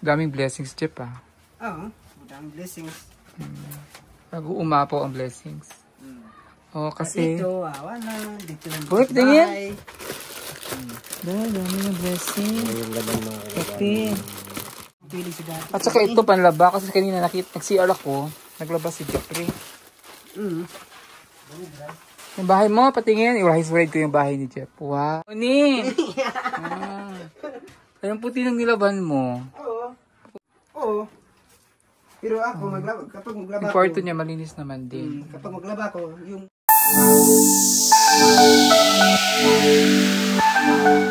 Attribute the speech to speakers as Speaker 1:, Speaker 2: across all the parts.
Speaker 1: Daming blessings, Jeff, ah.
Speaker 2: Oo, daming blessings.
Speaker 1: Bago umapaw ang blessings. Oh, kasi...
Speaker 2: Dito, wala. Dito lang
Speaker 1: Uy,
Speaker 2: sa
Speaker 1: tingin.
Speaker 2: bahay.
Speaker 1: Dami ng blessings. Okay.
Speaker 2: Pili si dati.
Speaker 1: At saka ito, panlaba. Kasi kanina nag-CR ako. Naglaba si Jeffrey. Yung bahay mo, patingin. I-hide ko yung bahay ni Jeff. Wow. Ni! Ayun puti ng nilaban mo.
Speaker 2: Oo. Pero ako, kapag maglaba
Speaker 1: Yung kwarto niya, malinis naman din.
Speaker 2: Kapag maglaba ko, yung...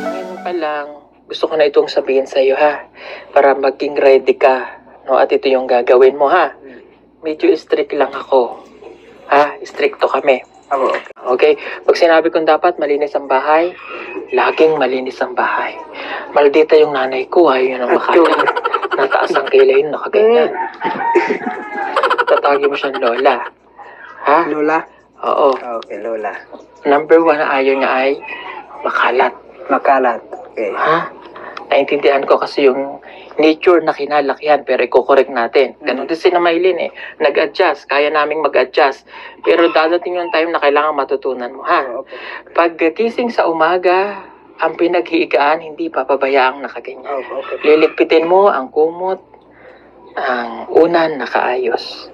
Speaker 3: Ngayon pa lang, gusto ko na itong sabihin sa'yo ha. Para maging ready ka. No? At ito yung gagawin mo ha. Medyo strict lang ako. Ha? Stricto kami. Okay? Pag sinabi kong dapat malinis ang bahay, laging malinis ang bahay. Maldita yung nanay ko, ayaw yun ang makalat. Nataas ang kilay yun, nakaganyan. Tatawagin mo siyang Lola. Ha?
Speaker 2: Lola?
Speaker 3: Oo.
Speaker 2: Okay, Lola.
Speaker 3: Number 1 na ayaw niya ay makalat.
Speaker 2: Makalat. Okay.
Speaker 3: Ha? Naintindihan ko kasi yung nature na kinalakihan pero i-correct natin. Ganun din si Maylin eh. Nag-adjust. Kaya naming mag-adjust. Pero dadating yung time na kailangan matutunan mo ha. Pag gising sa umaga, ang pinaghiigaan hindi papabayaang nakaganyan. Liligpitin mo ang kumot, ang unan nakaayos.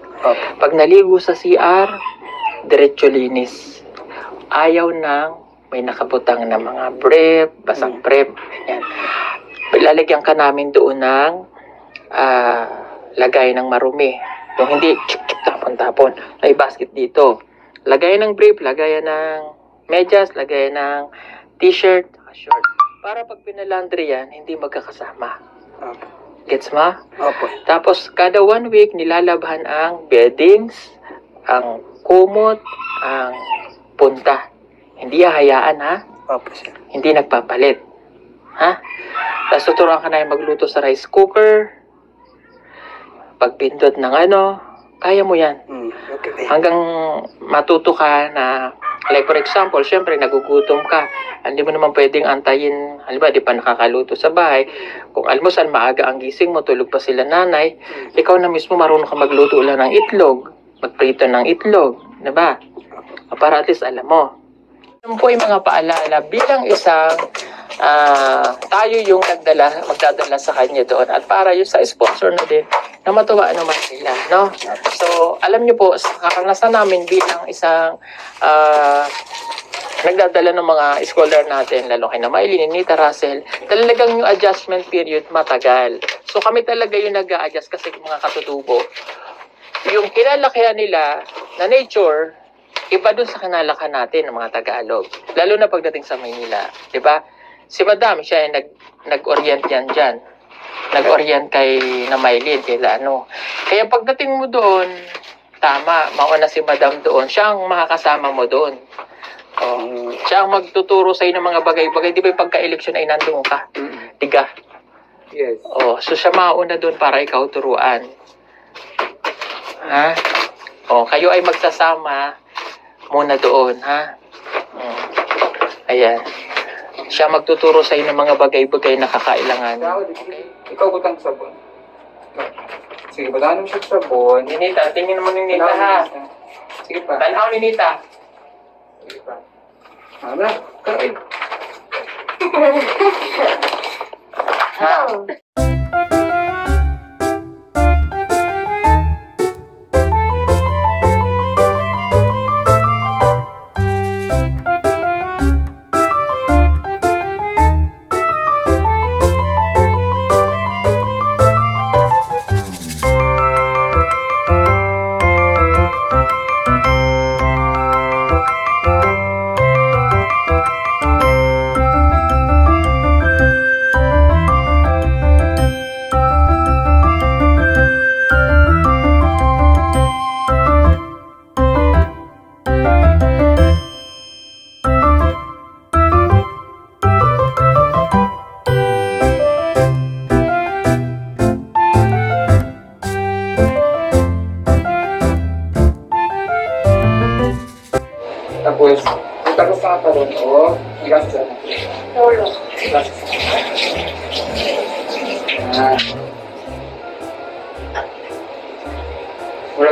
Speaker 3: Pag naligo sa CR, diretso linis. Ayaw nang may nakabutang na mga brief, basang brief. Yan. Lalagyan ka namin doon ng lagay ng marumi. Yung hindi tapon-tapon. May basket dito. Lagay ng brief, lagay ng medyas, lagay ng t-shirt, short. Para pag pinalandry yan, hindi magkakasama. Gets mo?
Speaker 2: Opo.
Speaker 3: Tapos, kada 1 week, nilalabhan ang beddings, ang kumot, ang punta. Hindi hahayaan, ha?
Speaker 2: Opo, sir.
Speaker 3: Hindi nagpapalit. Ha? Tapos tuturuan ka na yung magluto sa rice cooker. Pagpindot ng kaya mo yan.
Speaker 2: Okay.
Speaker 3: Hanggang matuto ka na, like for example, syempre nagugutom ka. Hindi mo naman pwedeng antayin, halimbawa di pa nakakaluto sa bahay. Kung almusal, maaga ang gising mo, tulog pa sila nanay, ikaw na mismo marunong ka magluto lang ng itlog, magprito ng itlog, diba? Para at least alam mo. Yan po yung mga paalala bilang isang tayo yung magdadala sa kanya doon. At para yung sa sponsor na din, na matuwa naman sila, no? So, alam nyo po, sa karanasan namin bilang isang nagdadala ng mga scholar natin, lalo kay Maylin, Nita, Russell, talagang yung adjustment period matagal. So, kami talaga yung nag-a-adjust kasi mga katutubo. Yung kinalakihan nila na nature, iba dun sa kinalakihan natin ng mga Tagalog. Lalo na pagdating sa Maynila, di ba? Si Madam, siya ay nag-orient yan dyan. Nag-orient kay Maylin, kaya Kaya pagdating mo doon, tama, mauna si Madam doon. Siya ang makakasama mo doon. Siya ang magtuturo sa'yo ng mga bagay-bagay. Di ba yung pagka-eleksyon ay nandoon ka? Diga.
Speaker 1: Yes.
Speaker 3: So siya mauna doon para ikaw turuan. Ha? Kayo ay magsasama muna doon, ha? Ayan. Siya magtuturo sa inyo ng mga bagay-bagay na kakailangan.
Speaker 1: Ikaw butang sabon. Sige, butahan mo siya sabon.
Speaker 3: Ninita, tingin naman ni Nita, ha?
Speaker 1: Sige pa.
Speaker 3: Tanaw ni Nita.
Speaker 1: Sige pa. Hala, karoin.
Speaker 3: Ha?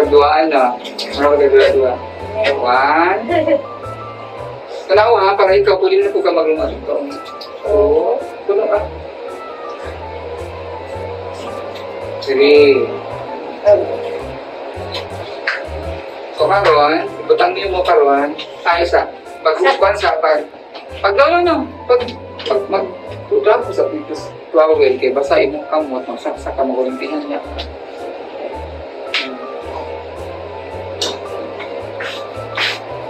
Speaker 1: Magduaan na. Magdua-dua. 1. Tanaw ha, para ikaw, puli na po ka maglungan. So, tulong ka. 3. So, karon, ibutang niyo mo karon, tayo sa, pag-uspan sa, pag gano'n no, pag mag-tutra po sa pitos, tuwawag kay basahin mo kamot, magsaksak ka mo kulimpihan niya.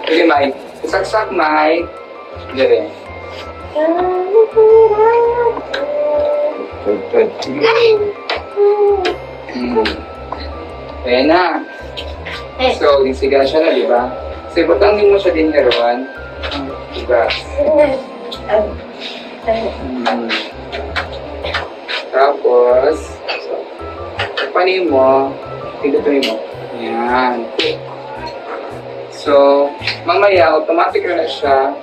Speaker 1: Sige, Mike. Saksak, Mike. Dire. Good. Ayan na. So, disiga siya na, di ba? So, ibutangin mo siya din ngayon. Diba? Tapos, panin mo, pindutuin mo. Ayan. So, mamaya, automatic na siya.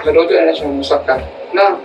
Speaker 1: Maluto na siya, musak ka. Na.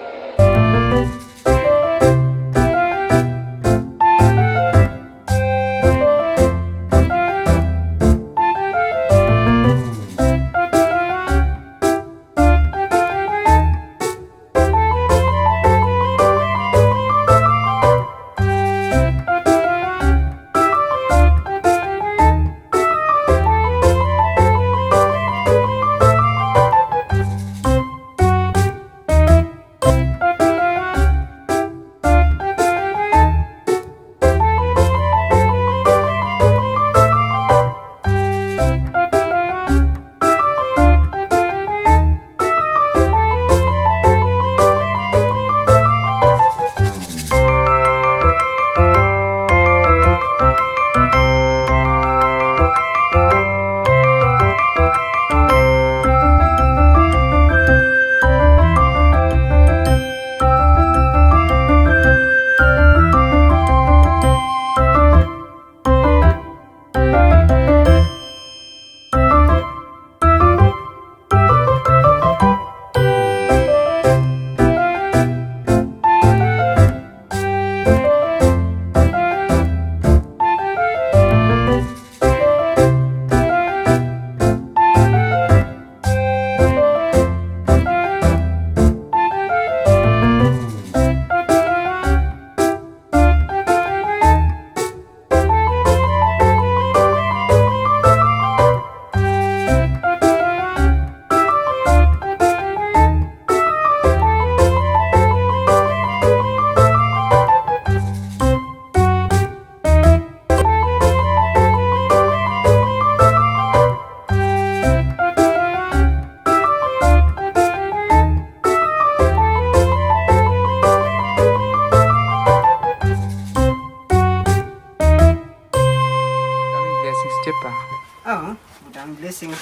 Speaker 2: Blessings.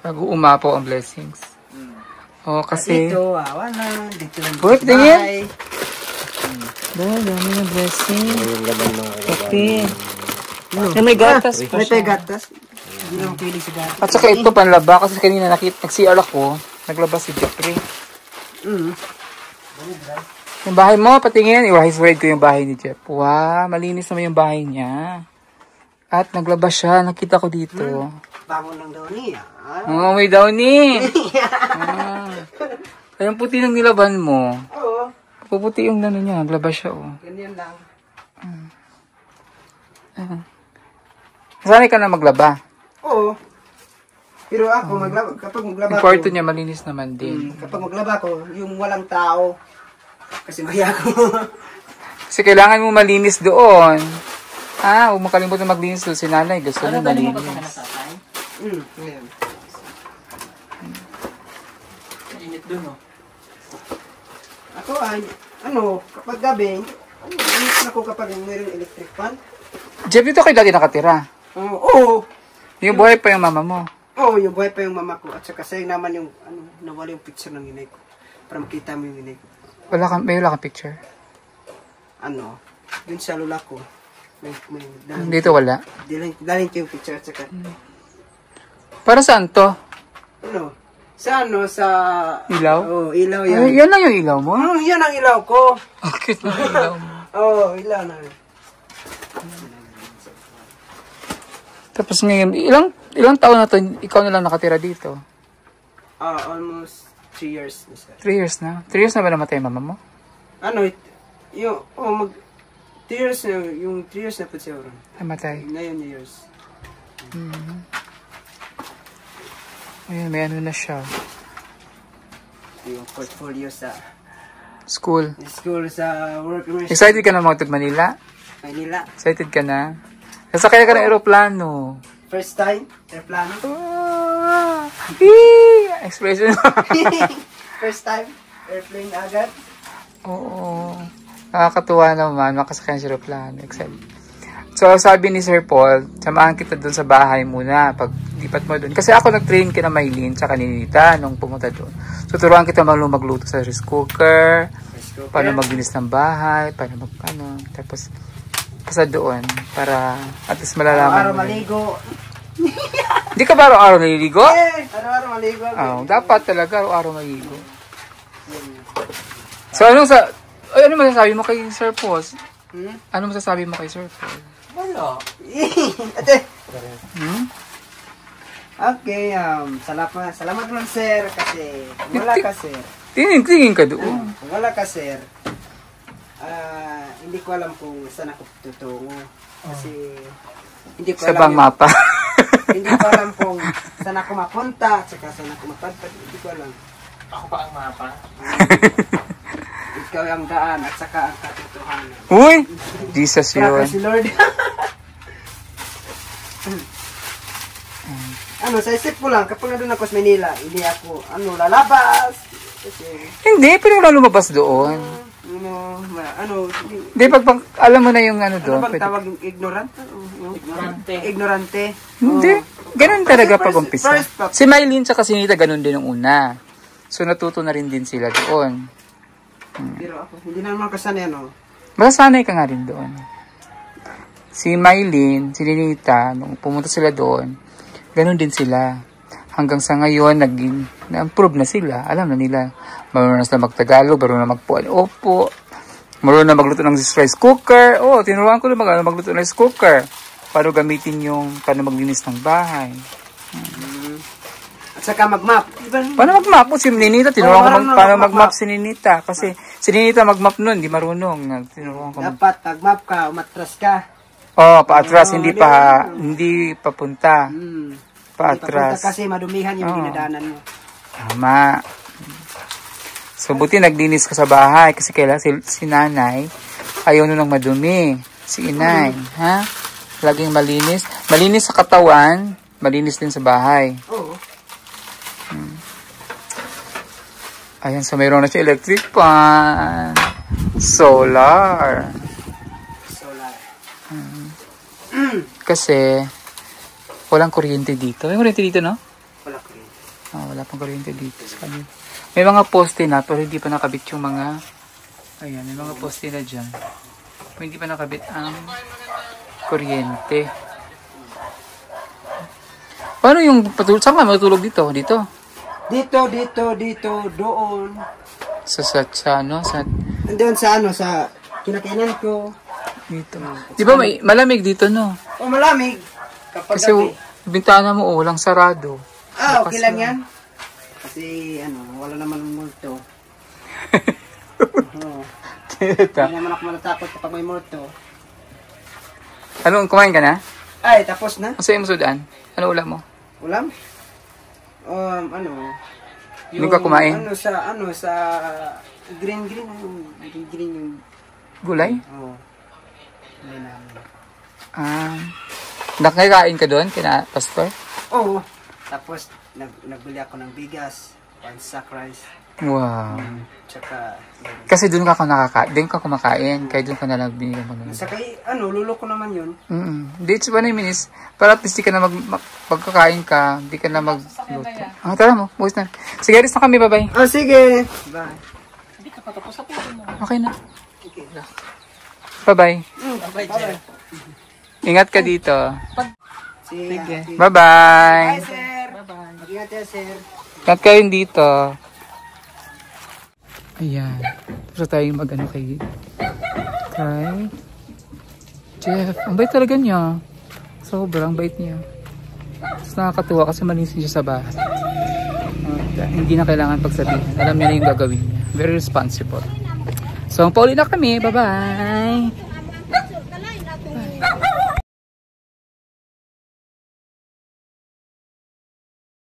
Speaker 1: Pag-uumapo ang blessings. Oh, kasi...
Speaker 2: Dito, wala. Dito lang.
Speaker 1: Uy, tingin! Dami ng blessing. Okay. May gatas pa siya.
Speaker 2: May gatas. Hindi lang pili sa gatas.
Speaker 1: At saka ito, panlaba. Kasi kanina nag-CR ako. Naglaba si Jeffrey. Yung bahay mo, patingin. I-hide ko yung bahay ni Jeff. Wow, malinis naman yung bahay niya. At naglaba siya. Nakita ko dito.
Speaker 2: Bangon lang daw niya.
Speaker 1: Oo, may daw ni. Ayun puti ng nilaban mo.
Speaker 2: Oo.
Speaker 1: Puputi yung ano niya. Naglaba siya, oh.
Speaker 2: Ganyan lang.
Speaker 1: Sanay ka na maglaba.
Speaker 2: Oo. Pero ako, kapag maglaba
Speaker 1: Yung
Speaker 2: ko...
Speaker 1: kwarto niya malinis naman din.
Speaker 2: Kapag maglaba ko, yung walang tao. Kasi maya ko.
Speaker 1: Kasi kailangan mo malinis doon. Huwag mo kalimutan maglinis doon si nanay. Gusto niya malinis.
Speaker 2: Ngayon.
Speaker 3: Init doon, no?
Speaker 2: Ako ay, kapag gabi, init na ko kapag mayroong electric fan.
Speaker 1: Jeff, dito kayo dati nakatira.
Speaker 2: Oo.
Speaker 1: Yung buhay pa yung mama mo.
Speaker 2: Oo, yung buhay pa yung mama ko. At saka sayang naman yung, nawala yung picture ng inay ko. Para makita mo yung inay ko.
Speaker 1: May wala kang picture?
Speaker 2: Dun sa lula ko.
Speaker 1: Dito wala?
Speaker 2: Dalhin ko yung picture at saka.
Speaker 1: Para saan to?
Speaker 2: Sa
Speaker 1: Ilaw?
Speaker 2: Oo, ilaw yan.
Speaker 1: Yan lang yung ilaw mo?
Speaker 2: Yan ang ilaw ko.
Speaker 1: Bakit na ilaw mo?
Speaker 2: Oo, ilaw na.
Speaker 1: Tapos ngayon, ilang taon na to, ikaw na lang nakatira dito?
Speaker 2: Almost 3 years na sir.
Speaker 1: 3 years na? 3 years na ba namatay mama mo?
Speaker 2: Ano, yung, 3 years na, yung 3 years na po siya ron.
Speaker 1: Namatay.
Speaker 2: Ngayon years.
Speaker 1: Ayun, may ano na siya.
Speaker 2: Yung portfolio sa
Speaker 1: School.
Speaker 2: school sa work.
Speaker 1: Excited ka na mga Manila?
Speaker 2: Manila.
Speaker 1: Excited ka na? Sasakay ka ng aeroplano.
Speaker 2: First time, airplano.
Speaker 1: Ah, expression.
Speaker 2: First time, airplane agad.
Speaker 1: Oo. Nakakatuwa naman. Makasakay sa aeroplano. Excited. So, sabi ni Sir Paul, samahan kita doon sa bahay muna pag lipat mo doon. Kasi ako nag-train kina Maylin tsaka ni Nita nung pumunta doon. So, turuan kita magluto sa rice cooker, paano maglinis ng bahay, paano tapos pasa doon para at least malalaman
Speaker 2: Araw-araw
Speaker 1: mo.
Speaker 2: maligo.
Speaker 1: Hindi ka ba araw-araw naliligo?
Speaker 2: Araw-araw maligo.
Speaker 1: Oo, dapat talaga araw-araw maligo. So, ano masasabi mo kay Sir Paul? Ano masasabi mo kay Sir Paul?
Speaker 2: Wala. Ate.
Speaker 1: Hmm?
Speaker 2: Okay, salamat lang sir kasi wala ka sir.
Speaker 1: Tingin ka doon.
Speaker 2: Kung wala ka sir, hindi ko alam kung saan ako tutungo. Kasi hindi ko
Speaker 1: Sa
Speaker 2: alam
Speaker 1: bang mapa.
Speaker 2: hindi ko alam kung saan ako mapunta, tsaka saan ako mapadpad, hindi ko alam.
Speaker 3: Ako pa ang mapa.
Speaker 2: Ikaw ang daan at saka ang katotohanan.
Speaker 1: Uy! Jesus
Speaker 2: Kaya
Speaker 1: yun.
Speaker 2: si Lord. Sa isip ko lang, kapag nandun ako sa Manila, hindi ako, lalabas. Kasi,
Speaker 1: Hindi, pero wala lumabas doon. Hindi, pag alam mo na yung ano
Speaker 2: ano
Speaker 1: doon.
Speaker 2: bang
Speaker 1: Pwede.
Speaker 2: tawag yung ignorant?
Speaker 3: Ignorante.
Speaker 2: Ignorante.
Speaker 1: Hindi. Ganun talaga
Speaker 2: Kasi
Speaker 1: pag umpisa.
Speaker 2: first,
Speaker 1: Si Mylene tsaka si Nita ganun din ang una. So natuto na rin din sila doon.
Speaker 2: Pero ako, hindi na naman kasanay,
Speaker 1: Masasanay ka nga rin doon. Si Mylene, si Nita, nung pumunta sila doon, ganun din sila. Hanggang sa ngayon, na-improve na sila. Alam na nila. Marunong na sila mag-Tagalog, marunong na magpuan. Opo. Marunong na magluto ng rice cooker. Tinuruan ko na magluto ng rice cooker. Paano gamitin paano maglinis ng bahay.
Speaker 2: At saka mag-map.
Speaker 1: Paano mag-map mo? Si Ninita, tinuruan ko paano mag-map si Ninita. Kasi si Ninita mag-map nun, di marunong. Tinuruan ko
Speaker 2: Dapat mag-map ka, umatras ka.
Speaker 1: Paatras, hindi papunta. Paatras.
Speaker 2: Kasi madumihan yung dinadanan mo.
Speaker 1: Tama. So, buti naglinis ka sa bahay kasi kailan si nanay ayaw nun ng madumi. Si inay, ha? Laging malinis. Malinis sa katawan, malinis din sa bahay.
Speaker 2: Oo.
Speaker 1: Ayan, so mayroon na siya electric fan. Solar. Kasi, walang kuryente dito. May kuryente dito, no?
Speaker 2: Wala ko rin.
Speaker 1: Wala pang kuryente dito sa kanila. May mga poste na, pero hindi pa nakabit yung mga, ayan, may mga poste na dyan. Pero hindi pa nakabit ang kuryente. Paano yung patulog? Saan ka matulog dito? Dito?
Speaker 2: Dito, doon.
Speaker 1: Sa
Speaker 2: Doon sa kinakainan ko.
Speaker 1: dito. Di ba may malamig dito, no?
Speaker 2: Malamig. Kapag
Speaker 1: Kasi bintana mo, walang sarado.
Speaker 2: okay lang yan. Kasi, wala naman multo. Hindi naman ako malatakot kapag may multo.
Speaker 1: Ano, kumain ka na?
Speaker 2: Ay, tapos na.
Speaker 1: Ang sa'yo mo sudan? Ano ulam mo?
Speaker 2: Ulam?
Speaker 1: Hindi ka kumain?
Speaker 2: Sa green yung...
Speaker 1: Gulay?
Speaker 2: Oo. Gulay namin.
Speaker 1: Nakakain ka doon, kina Pastor?
Speaker 2: Oo. Tapos, nagbili ako ng bigas, one sack rice,
Speaker 1: Wow.
Speaker 2: tsaka...
Speaker 1: Kasi doon ka kumakain, kaya doon ka na lang binigyan mo nun.
Speaker 2: Saka, lulo ko naman yun.
Speaker 1: Dates ba na yung minis? Para at least di ka na magkakain ka, di ka na magluto. Tara mo, bukas na. Sige, alis na kami, bye-bye.
Speaker 2: Sige. Bye.
Speaker 3: Hindi ka patapos sa puso mo.
Speaker 1: Okay na.
Speaker 2: Okay.
Speaker 1: Bye-bye.
Speaker 2: Bye.
Speaker 1: Ingat ka dito.
Speaker 2: Sige.
Speaker 1: Bye-bye.
Speaker 2: Bye, sir. Bye-bye. Mag-ingat yan, sir.
Speaker 1: Ingat kayo dito. Ayan. Gusto tayong mag-ano kay Jeff. Ang bait talaga niya. Sobrang bait niya. Tapos nakakatuwa kasi malinis siya sa bahay. At, hindi na kailangan pagsabihin. Alam niya na yung gagawin niya. Very responsible. So, pauli na kami. Bye-bye!